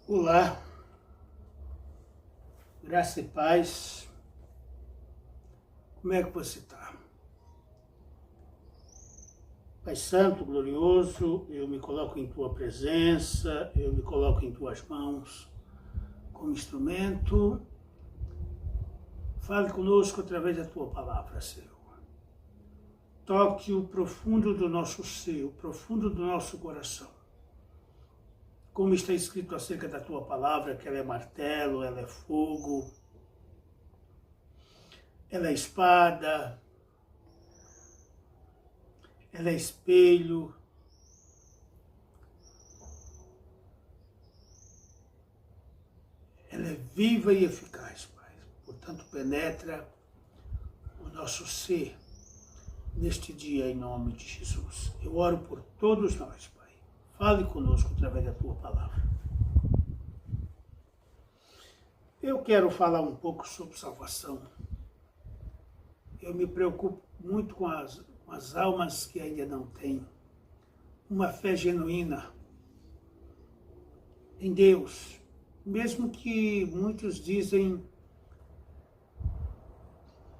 Olá, graça e paz, como é que você está? Pai Santo, glorioso, eu me coloco em Tua presença, eu me coloco em Tuas mãos como instrumento. Fale conosco através da Tua palavra, Senhor. Toque o profundo do nosso ser, o profundo do nosso coração. Como está escrito acerca da Tua palavra, que ela é martelo, ela é fogo, ela é espada, ela é espelho, ela é viva e eficaz, Pai. Portanto, penetra o nosso ser neste dia, em nome de Jesus. Eu oro por todos nós, Pai. Fale conosco através da Tua palavra. Eu quero falar um pouco sobre salvação. Eu me preocupo muito com as almas que ainda não têm uma fé genuína em Deus. Mesmo que muitos dizem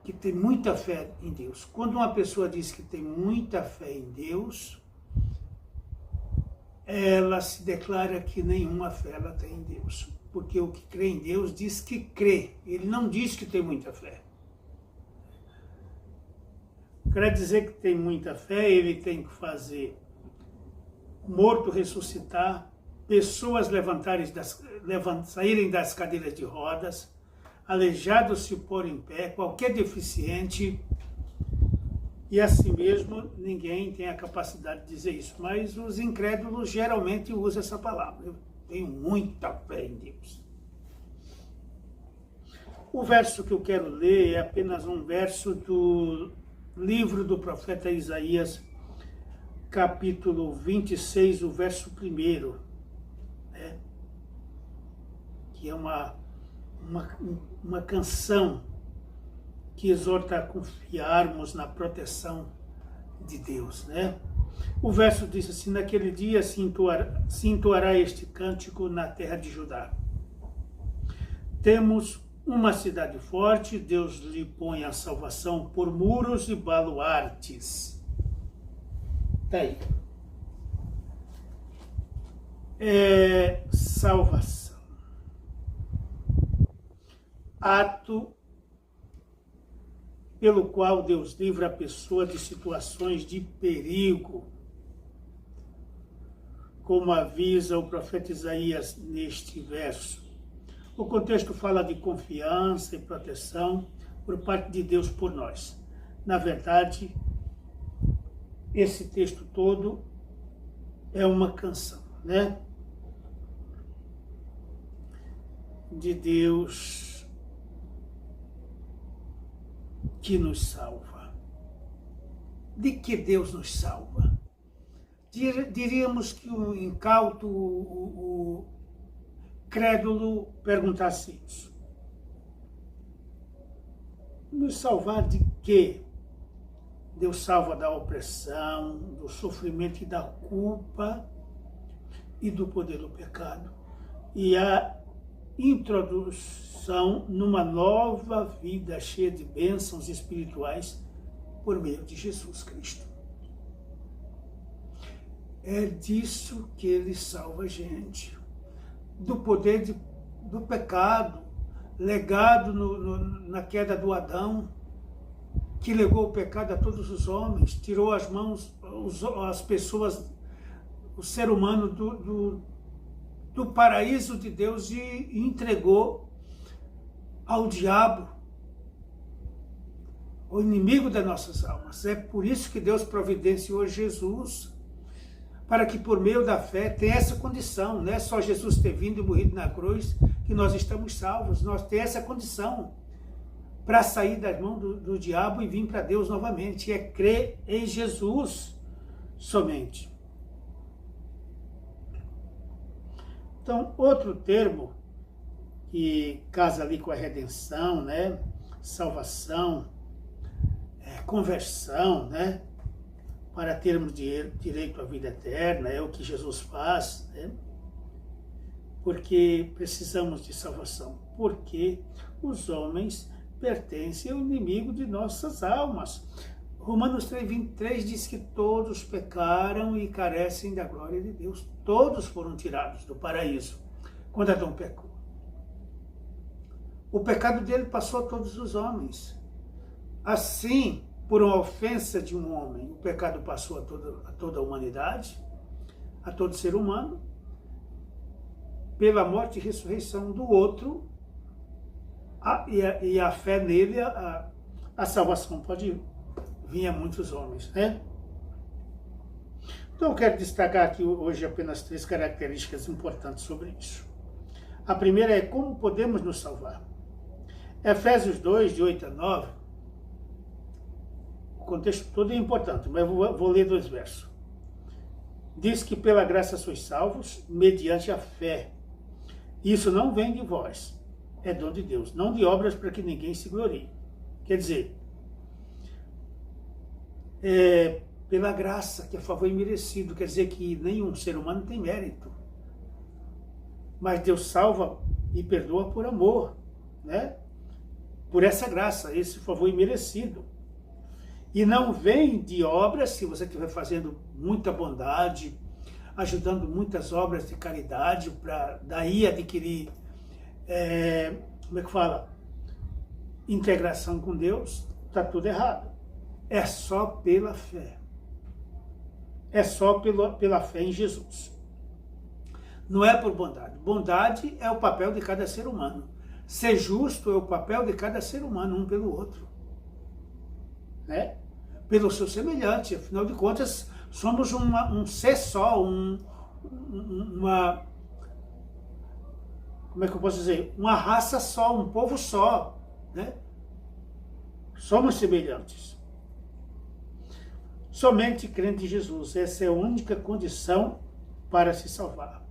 que tem muita fé em Deus. Quando uma pessoa diz que tem muita fé em Deus, ela se declara que nenhuma fé ela tem em Deus. Porque o que crê em Deus diz que crê. Ele não diz que tem muita fé. Quer dizer que tem muita fé, ele tem que fazer morto ressuscitar, pessoas saírem das cadeiras de rodas, aleijados se pôr em pé, qualquer deficiente, e assim mesmo ninguém tem a capacidade de dizer isso. Mas os incrédulos geralmente usam essa palavra. Eu tenho muita fé em Deus. O verso que eu quero ler é apenas um verso do livro do profeta Isaías, capítulo 26, o verso 1, né? Que é uma canção que exorta a confiarmos na proteção de Deus, né? O verso diz assim: naquele dia se entoará este cântico na terra de Judá. Temos uma cidade forte, Deus lhe põe a salvação por muros e baluartes. Tá aí. Salvação. Ato pelo qual Deus livra a pessoa de situações de perigo, como avisa o profeta Isaías neste verso. O contexto fala de confiança e proteção por parte de Deus por nós. Na verdade, esse texto todo é uma canção, né? De Deus que nos salva. De que Deus nos salva? Diríamos que o incauto, o crédulo perguntasse isso. Nos salvar de quê? Deus salva da opressão, do sofrimento e da culpa e do poder do pecado. E a introdução numa nova vida cheia de bênçãos espirituais por meio de Jesus Cristo. É disso que Ele salva a gente. Do poder do pecado, legado na queda do Adão, que legou o pecado a todos os homens, tirou as mãos, as pessoas, o ser humano do paraíso de Deus e entregou ao diabo, o inimigo das nossas almas. É por isso que Deus providenciou Jesus, para que por meio da fé tenha essa condição. Não é só Jesus ter vindo e morrido na cruz que nós estamos salvos, nós temos essa condição para sair das mãos do diabo e vir para Deus novamente. É crer em Jesus somente. Então, outro termo que casa ali com a redenção, né? Salvação, conversão, né? Para termos direito à vida eterna, é o que Jesus faz, né? porque precisamos de salvação? Porque os homens pertencem ao inimigo de nossas almas. Romanos 3:23 diz que todos pecaram e carecem da glória de Deus. Todos foram tirados do paraíso quando Adão pecou. O pecado dele passou a todos os homens. Assim, por uma ofensa de um homem, o pecado passou a toda a humanidade, a todo ser humano. Pela morte e ressurreição do outro, e a fé nele, a salvação pode vir a muitos homens, né? Então eu quero destacar aqui hoje apenas 3 características importantes sobre isso. A primeira é como podemos nos salvar. Efésios 2, de 8 a 9, o contexto todo é importante, mas vou ler 2 versos. Diz que pela graça sois salvos, mediante a fé. Isso não vem de vós, é dom de Deus, não de obras para que ninguém se glorie. Quer dizer, pela graça, que é favor imerecido, quer dizer que nenhum ser humano tem mérito. Mas Deus salva e perdoa por amor, né? Por essa graça, esse favor imerecido. E não vem de obras, se você estiver fazendo muita bondade, ajudando muitas obras de caridade, para daí adquirir, como é que fala? Integração com Deus, está tudo errado. É só pela fé. É só pela fé em Jesus. Não é por bondade. Bondade é o papel de cada ser humano. Ser justo é o papel de cada ser humano, um pelo outro. Né? Pelo seu semelhante. Afinal de contas, somos um ser só, uma... Como é que eu posso dizer? Uma raça só, um povo só. Né? Somos semelhantes. Somente crente em Jesus. Essa é a única condição para se salvar.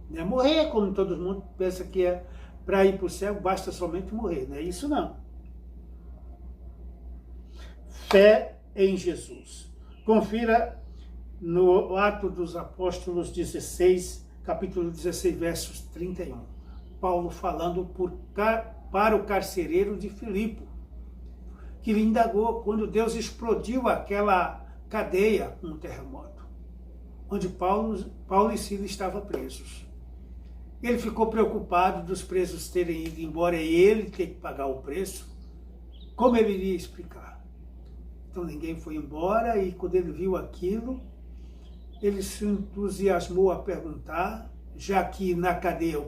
Não é morrer, como todo mundo pensa que é para ir para o céu, basta somente morrer. Não é isso não. Fé em Jesus. Confira no Atos dos Apóstolos 16, capítulo 16, versos 31. Paulo falando para o carcereiro de Filipe, que lhe indagou quando Deus explodiu aquela cadeia com um terremoto, onde Paulo e Silas estavam presos. Ele ficou preocupado dos presos terem ido embora e ele ter que pagar o preço. Como ele iria explicar? Então ninguém foi embora e quando ele viu aquilo, ele se entusiasmou a perguntar, já que na cadeia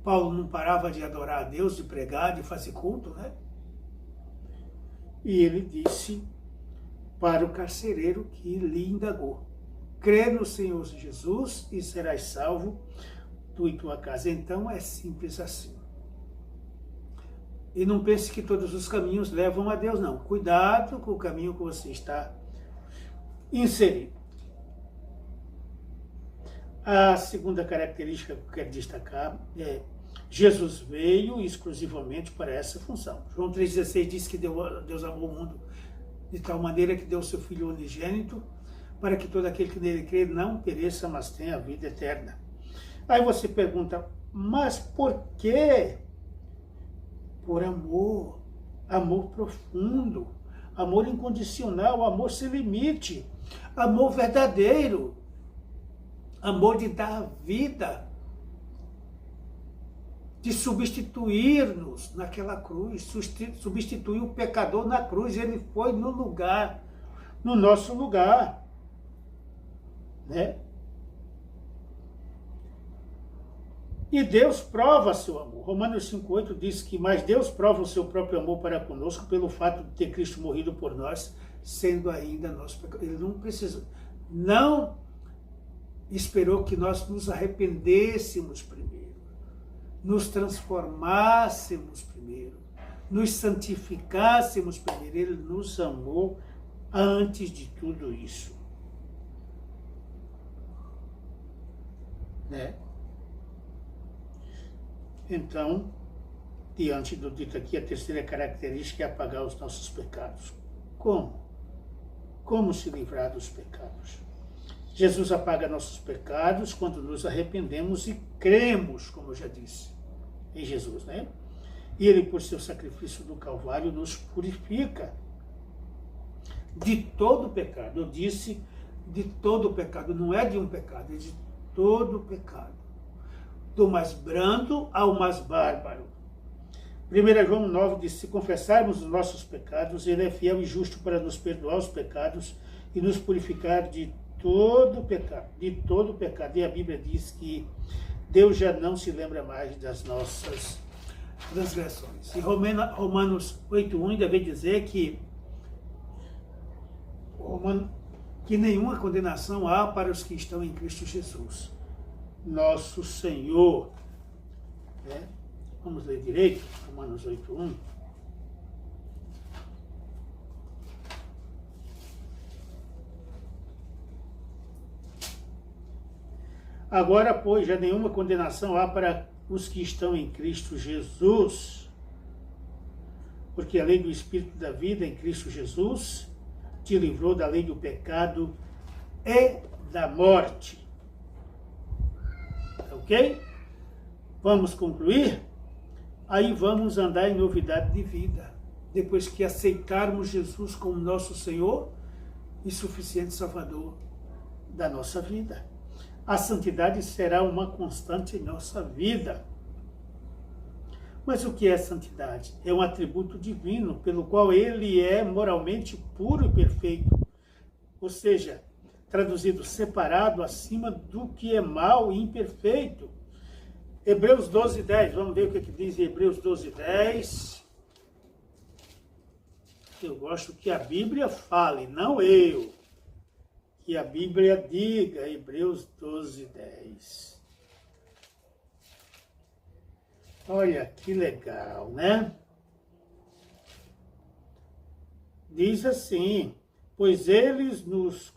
Paulo não parava de adorar a Deus, de pregar, de fazer culto, né? E ele disse para o carcereiro que lhe indagou: crê no Senhor Jesus e serás salvo, tu e tua casa. Então é simples assim. E não pense que todos os caminhos levam a Deus, não. Cuidado com o caminho que você está inserido. A segunda característica que eu quero destacar é: Jesus veio exclusivamente para essa função. João 3,16 diz que Deus amou o mundo de tal maneira que deu o seu Filho unigênito, para que todo aquele que nele crê não pereça, mas tenha a vida eterna. Aí você pergunta, mas por quê? Por amor, amor profundo, amor incondicional, amor sem limite, amor verdadeiro, amor de dar a vida, de substituir-nos naquela cruz, substituir o pecador na cruz. Ele foi no lugar, no nosso lugar, né? E Deus prova seu amor. Romanos 5,8 diz que, mas Deus prova o seu próprio amor para conosco pelo fato de ter Cristo morrido por nós, sendo ainda nosso pecador. Ele não esperou que nós nos arrependêssemos primeiro, nos transformássemos primeiro, nos santificássemos primeiro. Ele nos amou antes de tudo isso. Né? Então, diante do dito aqui, a terceira característica é apagar os nossos pecados. Como? Como se livrar dos pecados? Jesus apaga nossos pecados quando nos arrependemos e cremos, como eu já disse, em Jesus, né? E ele, por seu sacrifício do Calvário, nos purifica de todo pecado. Eu disse de todo pecado, não é de um pecado, é de todo pecado. Do mais brando ao mais bárbaro. 1 João 9 diz, se confessarmos os nossos pecados, ele é fiel e justo para nos perdoar os pecados e nos purificar de todo pecado. E a Bíblia diz que Deus já não se lembra mais das nossas transgressões. E Romanos 8:1 ainda vem dizer que nenhuma condenação há para os que estão em Cristo Jesus, nosso Senhor. Né? Vamos ler direito, Romanos 8:1. Agora, pois, já nenhuma condenação há para os que estão em Cristo Jesus, porque a lei do Espírito da vida em Cristo Jesus te livrou da lei do pecado e da morte. Ok? Vamos concluir? Aí vamos andar em novidade de vida, depois que aceitarmos Jesus como nosso Senhor e suficiente Salvador da nossa vida. A santidade será uma constante em nossa vida. Mas o que é santidade? É um atributo divino, pelo qual ele é moralmente puro e perfeito. Ou seja, traduzido, separado acima do que é mau e imperfeito. Hebreus 12:10, vamos ver o que diz em Hebreus 12:10. Eu gosto que a Bíblia fale, não eu. Que a Bíblia diga, Hebreus 12:10. Olha que legal, né? Diz assim, pois eles nos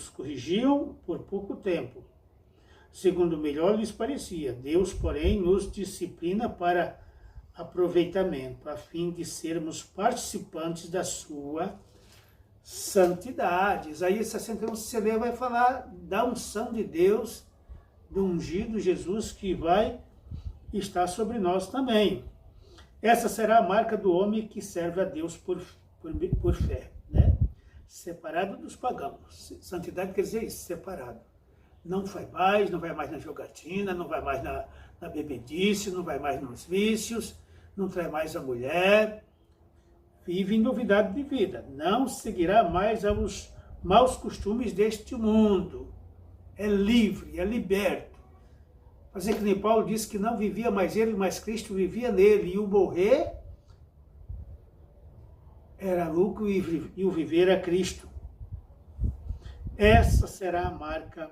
corrigiam por pouco tempo, segundo melhor lhes parecia. Deus, porém, nos disciplina para aproveitamento, a fim de sermos participantes da sua santidade. Isaías 61, se você ler, vai falar da unção de Deus, do ungido Jesus que vai estar sobre nós também. Essa será a marca do homem que serve a Deus por fé, né? Separado dos pagãos. Santidade quer dizer isso, separado. Não vai mais na jogatina, não vai mais na bebedice, não vai mais nos vícios, não trai mais a mulher, vive em novidade de vida, não seguirá mais aos maus costumes deste mundo, é livre, é liberto. Fazer que nem Paulo disse que não vivia mais ele, mas Cristo vivia nele, e o morrer era lucro e o viver é Cristo. Essa será a marca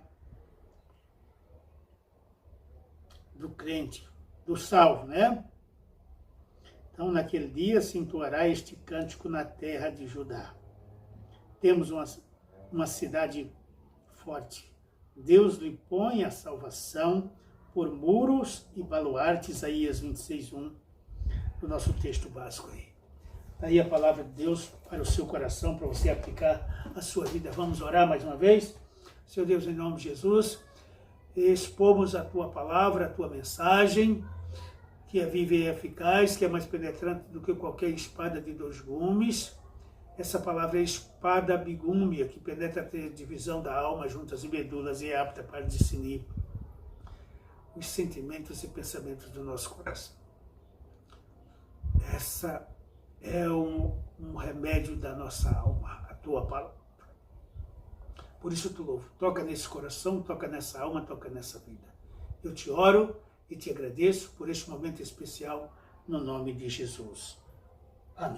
do crente, do salvo, né? Então, naquele dia se entoará este cântico na terra de Judá. Temos uma cidade forte. Deus lhe põe a salvação por muros e baluartes, Isaías 26:1, do nosso texto básico aí. Aí a palavra de Deus para o seu coração, para você aplicar a sua vida. Vamos orar mais uma vez? Senhor Deus, em nome de Jesus, expomos a tua palavra, a tua mensagem, que é viva e eficaz, que é mais penetrante do que qualquer espada de 2 gumes. Essa palavra é espada bigúmia, que penetra até a divisão da alma, juntas e medulas, e é apta para discernir os sentimentos e pensamentos do nosso coração. Essa é um remédio da nossa alma, a tua palavra. Por isso eu te louvo. Toca nesse coração, toca nessa alma, toca nessa vida. Eu te oro e te agradeço por este momento especial, no nome de Jesus. Amém.